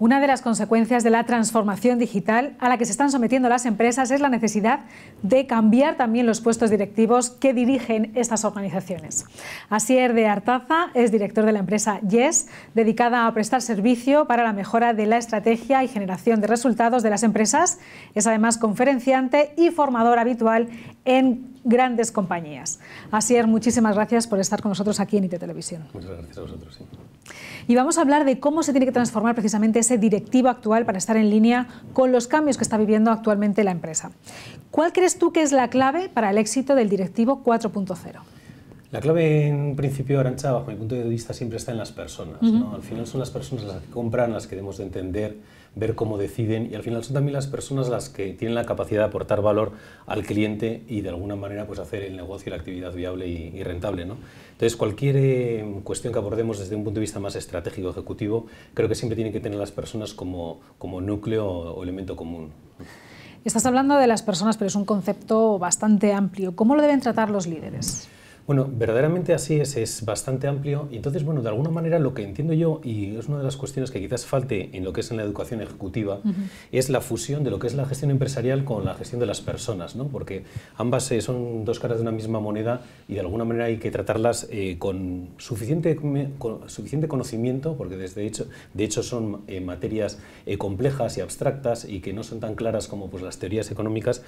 Una de las consecuencias de la transformación digital a la que se están sometiendo las empresas es la necesidad de cambiar también los puestos directivos que dirigen estas organizaciones. Asier de Artaza es director de la empresa Yes, dedicada a prestar servicio para la mejora de la estrategia y generación de resultados de las empresas. Es además conferenciante y formador habitual en grandes compañías. Asier, muchísimas gracias por estar con nosotros aquí en IT Televisión. Muchas gracias a vosotros. Sí. Y vamos a hablar de cómo se tiene que transformar precisamente ese directivo actual para estar en línea con los cambios que está viviendo actualmente la empresa. ¿Cuál crees tú que es la clave para el éxito del directivo 4.0? La clave, en principio, Arantxa, bajo mi punto de vista, siempre está en las personas, ¿no? Al final son las personas las que compran, las que debemos de entender, ver cómo deciden, y al final son también las personas las que tienen la capacidad de aportar valor al cliente y de alguna manera pues hacer el negocio y la actividad viable y rentable, ¿no? Entonces, cualquier cuestión que abordemos desde un punto de vista más estratégico ejecutivo, creo que siempre tienen que tener las personas como núcleo o elemento común. Estás hablando de las personas, pero es un concepto bastante amplio. ¿Cómo lo deben tratar los líderes? Bueno, verdaderamente así es bastante amplio y entonces, bueno, de alguna manera lo que entiendo yo, y es una de las cuestiones que quizás falte en lo que es en la educación ejecutiva, es la fusión de lo que es la gestión empresarial con la gestión de las personas, ¿no? Porque ambas son dos caras de una misma moneda y de alguna manera hay que tratarlas con suficiente conocimiento, porque de hecho son materias complejas y abstractas y que no son tan claras como pues, las teorías económicas,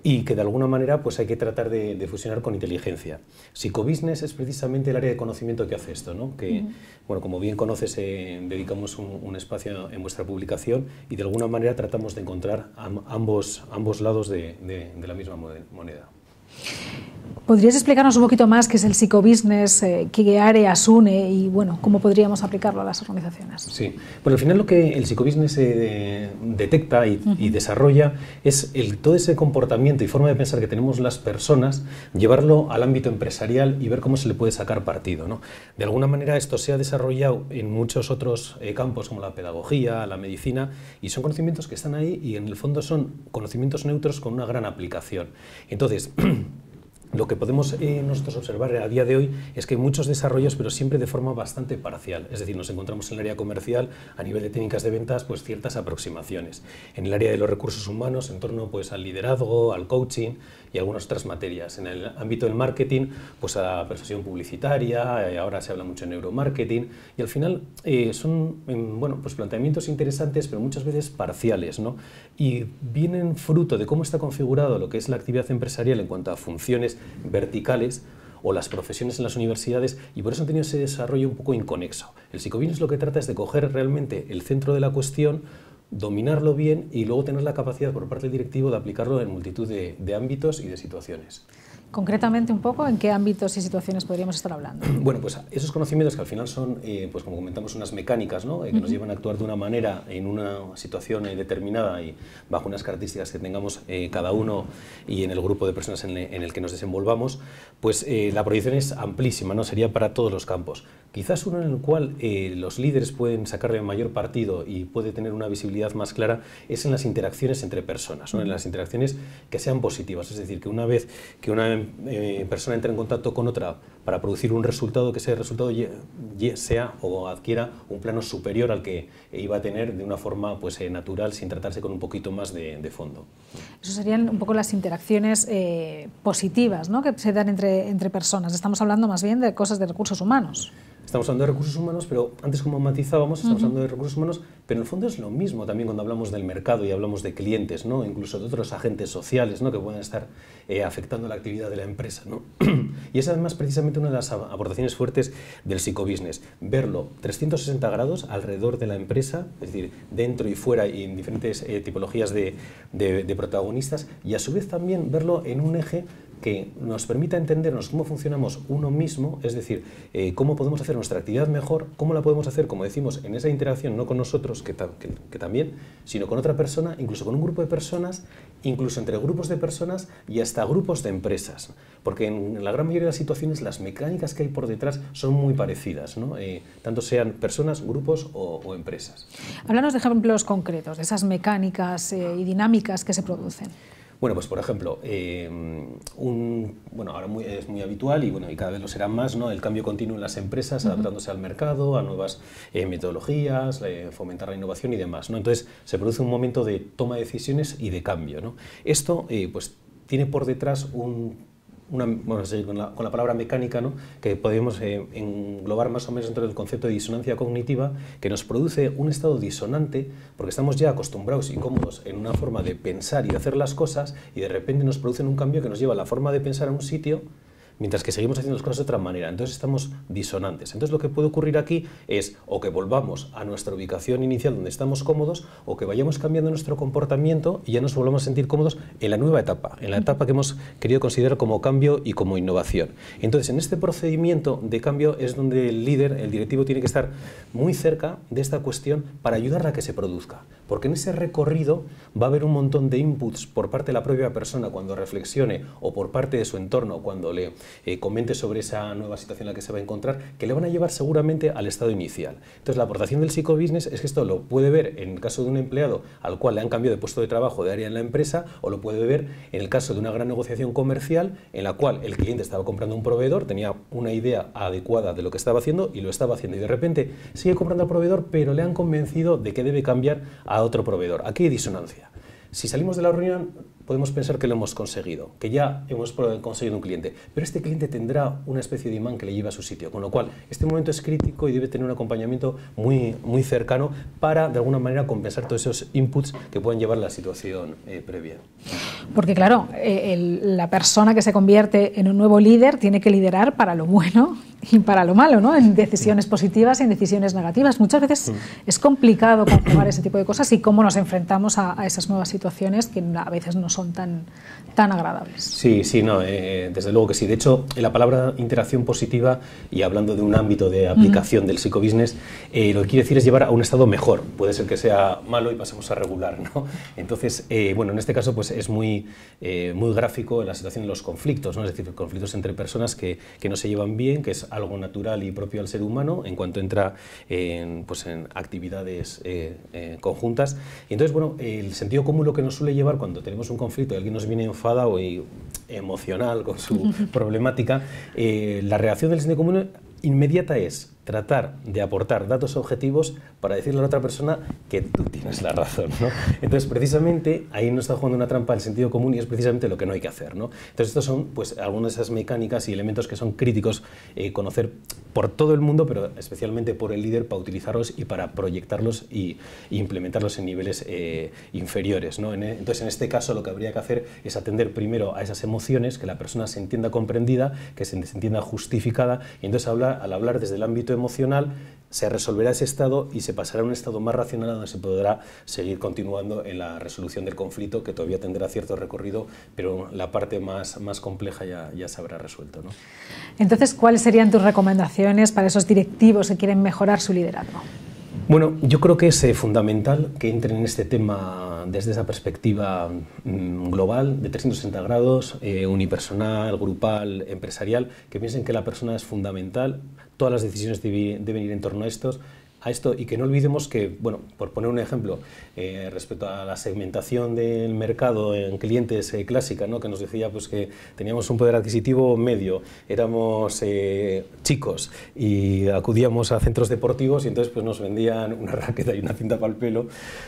y que de alguna manera pues, hay que tratar de fusionar con inteligencia. Psicobusiness es precisamente el área de conocimiento que hace esto, ¿no? Que, bueno, como bien conoces, dedicamos un espacio en vuestra publicación y de alguna manera tratamos de encontrar ambos lados de la misma moneda. ¿Podrías explicarnos un poquito más qué es el psicobusiness, qué áreas une y bueno, cómo podríamos aplicarlo a las organizaciones? Sí, bueno, al final lo que el psicobusiness detecta y desarrolla es todo ese comportamiento y forma de pensar que tenemos las personas, llevarlo al ámbito empresarial y ver cómo se le puede sacar partido, ¿no? De alguna manera esto se ha desarrollado en muchos otros campos como la pedagogía, la medicina, y son conocimientos que están ahí y en el fondo son conocimientos neutros con una gran aplicación. Entonces, lo que podemos nosotros observar a día de hoy es que hay muchos desarrollos, pero siempre de forma bastante parcial. Es decir, nos encontramos en el área comercial, a nivel de técnicas de ventas, pues ciertas aproximaciones. En el área de los recursos humanos, en torno pues, al liderazgo, al coaching y algunas otras materias. En el ámbito del marketing, pues a la persuasión publicitaria, ahora se habla mucho en neuromarketing, y al final son bueno, pues planteamientos interesantes, pero muchas veces parciales, ¿no? Y vienen fruto de cómo está configurado lo que es la actividad empresarial en cuanto a funciones verticales o las profesiones en las universidades, y por eso han tenido ese desarrollo un poco inconexo. El psicobusiness lo que trata es de coger realmente el centro de la cuestión, dominarlo bien y luego tener la capacidad por parte del directivo de aplicarlo en multitud de ámbitos y de situaciones. Concretamente un poco, ¿en qué ámbitos y situaciones podríamos estar hablando? Bueno, pues esos conocimientos que al final son, pues como comentamos, unas mecánicas, ¿no? Que nos llevan a actuar de una manera en una situación determinada y bajo unas características que tengamos cada uno y en el grupo de personas en el que nos desenvolvamos, pues la proyección es amplísima, ¿no? Sería para todos los campos. Quizás uno en el cual los líderes pueden sacarle mayor partido y puede tener una visibilidad más clara es en las interacciones entre personas, ¿no? En las interacciones que sean positivas, es decir, que una vez que una persona entra en contacto con otra para producir un resultado, que ese resultado sea o adquiera un plano superior al que iba a tener de una forma pues, natural, sin tratarse con un poquito más de fondo. Eso serían un poco las interacciones positivas, ¿no? Que se dan entre personas. Estamos hablando más bien de cosas de recursos humanos. Estamos hablando de recursos humanos, pero antes, como matizábamos, estamos hablando de recursos humanos, pero en el fondo es lo mismo también cuando hablamos del mercado y hablamos de clientes, ¿no? Incluso de otros agentes sociales, ¿no? Que pueden estar afectando la actividad de la empresa, ¿no? Y es además precisamente una de las aportaciones fuertes del psicobusiness, verlo 360 grados alrededor de la empresa, es decir, dentro y fuera y en diferentes tipologías de protagonistas, y a su vez también verlo en un eje que nos permita entendernos cómo funcionamos uno mismo, es decir, cómo podemos hacer nuestra actividad mejor, cómo la podemos hacer, como decimos, en esa interacción, no con nosotros, que también, sino con otra persona, incluso con un grupo de personas, incluso entre grupos de personas y hasta grupos de empresas. Porque en la gran mayoría de las situaciones las mecánicas que hay por detrás son muy parecidas, ¿no? Tanto sean personas, grupos o empresas. Háblanos de ejemplos concretos, de esas mecánicas y dinámicas que se producen. Bueno, pues por ejemplo, ahora es muy habitual y cada vez lo será más, ¿no? El cambio continuo en las empresas, adaptándose al mercado, a nuevas metodologías, fomentar la innovación y demás, ¿no? Entonces se produce un momento de toma de decisiones y de cambio, ¿no? Esto pues tiene por detrás con la palabra mecánica, ¿no? Que podemos englobar más o menos dentro del concepto de disonancia cognitiva, que nos produce un estado disonante porque estamos ya acostumbrados y cómodos en una forma de pensar y de hacer las cosas, y de repente nos producen un cambio que nos lleva la forma de pensar a un sitio, mientras que seguimos haciendo las cosas de otra manera. Entonces estamos disonantes. Entonces lo que puede ocurrir aquí es o que volvamos a nuestra ubicación inicial donde estamos cómodos, o que vayamos cambiando nuestro comportamiento y ya nos volvamos a sentir cómodos en la nueva etapa, en la etapa que hemos querido considerar como cambio y como innovación. Entonces en este procedimiento de cambio es donde el líder, el directivo, tiene que estar muy cerca de esta cuestión para ayudarla a que se produzca. Porque en ese recorrido va a haber un montón de inputs por parte de la propia persona cuando reflexione, o por parte de su entorno cuando le comente sobre esa nueva situación en la que se va a encontrar, que le van a llevar seguramente al estado inicial. Entonces la aportación del psicobusiness es que esto lo puede ver en el caso de un empleado al cual le han cambiado de puesto de trabajo, de área en la empresa, o lo puede ver en el caso de una gran negociación comercial en la cual el cliente estaba comprando un proveedor, tenía una idea adecuada de lo que estaba haciendo y lo estaba haciendo, y de repente sigue comprando al proveedor, pero le han convencido de que debe cambiar a otro proveedor. Aquí hay disonancia. Si salimos de la reunión podemos pensar que lo hemos conseguido, que ya hemos conseguido un cliente, pero este cliente tendrá una especie de imán que le lleva a su sitio, con lo cual este momento es crítico y debe tener un acompañamiento muy cercano para, de alguna manera, compensar todos esos inputs que pueden llevar a la situación previa. Porque claro, la persona que se convierte en un nuevo líder tiene que liderar para lo bueno y para lo malo, ¿no? En decisiones positivas y en decisiones negativas. Muchas veces es complicado conjugar ese tipo de cosas y cómo nos enfrentamos a esas nuevas situaciones que a veces no son tan agradables. Sí, no, desde luego que sí. De hecho, la palabra interacción positiva, y hablando de un ámbito de aplicación del psicobusiness, lo que quiere decir es llevar a un estado mejor. Puede ser que sea malo y pasemos a regular, ¿no? Entonces, en este caso pues es muy gráfico la situación de los conflictos, ¿no? Es decir, conflictos entre personas que no se llevan bien, que es algo natural y propio al ser humano en cuanto entra en actividades conjuntas. Y entonces, el sentido común lo que nos suele llevar cuando tenemos un conflicto y alguien nos viene enfadado y emocional con su problemática, la reacción del sentido común inmediata es tratar de aportar datos objetivos para decirle a la otra persona que tú tienes la razón, ¿no? Entonces, precisamente, ahí nos está jugando una trampa el sentido común, y es precisamente lo que no hay que hacer, ¿no? Entonces, estos son algunas de esas mecánicas y elementos que son críticos conocer por todo el mundo, pero especialmente por el líder, para utilizarlos y para proyectarlos y implementarlos en niveles inferiores, ¿no? Entonces, en este caso, lo que habría que hacer es atender primero a esas emociones, que la persona se entienda comprendida, que se entienda justificada, y entonces al hablar desde el ámbito emocional se resolverá ese estado y se pasará a un estado más racional donde se podrá seguir continuando en la resolución del conflicto, que todavía tendrá cierto recorrido, pero la parte más compleja ya se habrá resuelto, ¿no? Entonces, ¿cuáles serían tus recomendaciones para esos directivos que quieren mejorar su liderazgo? Bueno, yo creo que es fundamental que entren en este tema desde esa perspectiva global, de 360 grados, unipersonal, grupal, empresarial, que piensen que la persona es fundamental, todas las decisiones deben ir en torno a esto, y que no olvidemos que, por poner un ejemplo, respecto a la segmentación del mercado en clientes clásica, ¿no? Que nos decía pues, que teníamos un poder adquisitivo medio, éramos chicos y acudíamos a centros deportivos y entonces pues, nos vendían una raqueta y una cinta para el pelo,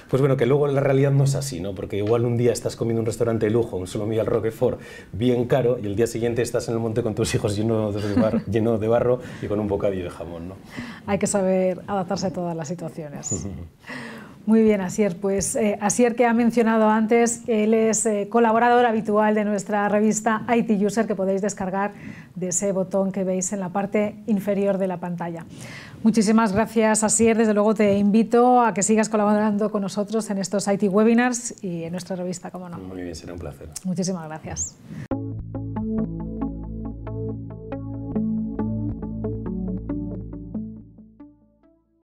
pues que luego en la realidad no es así, ¿no? Porque igual un día estás comiendo un restaurante de lujo, un solomillo al Roquefort bien caro, y el día siguiente estás en el monte con tus hijos lleno de barro y con un bocadillo de jamón, ¿no? Hay que saber adaptarse a todas las situaciones. Muy bien, Asier. Pues Asier, que ha mencionado antes, él es colaborador habitual de nuestra revista IT User, que podéis descargar de ese botón que veis en la parte inferior de la pantalla. Muchísimas gracias, Asier. Desde luego te invito a que sigas colaborando con nosotros en estos IT Webinars y en nuestra revista, cómo no. Muy bien, será un placer. Muchísimas gracias.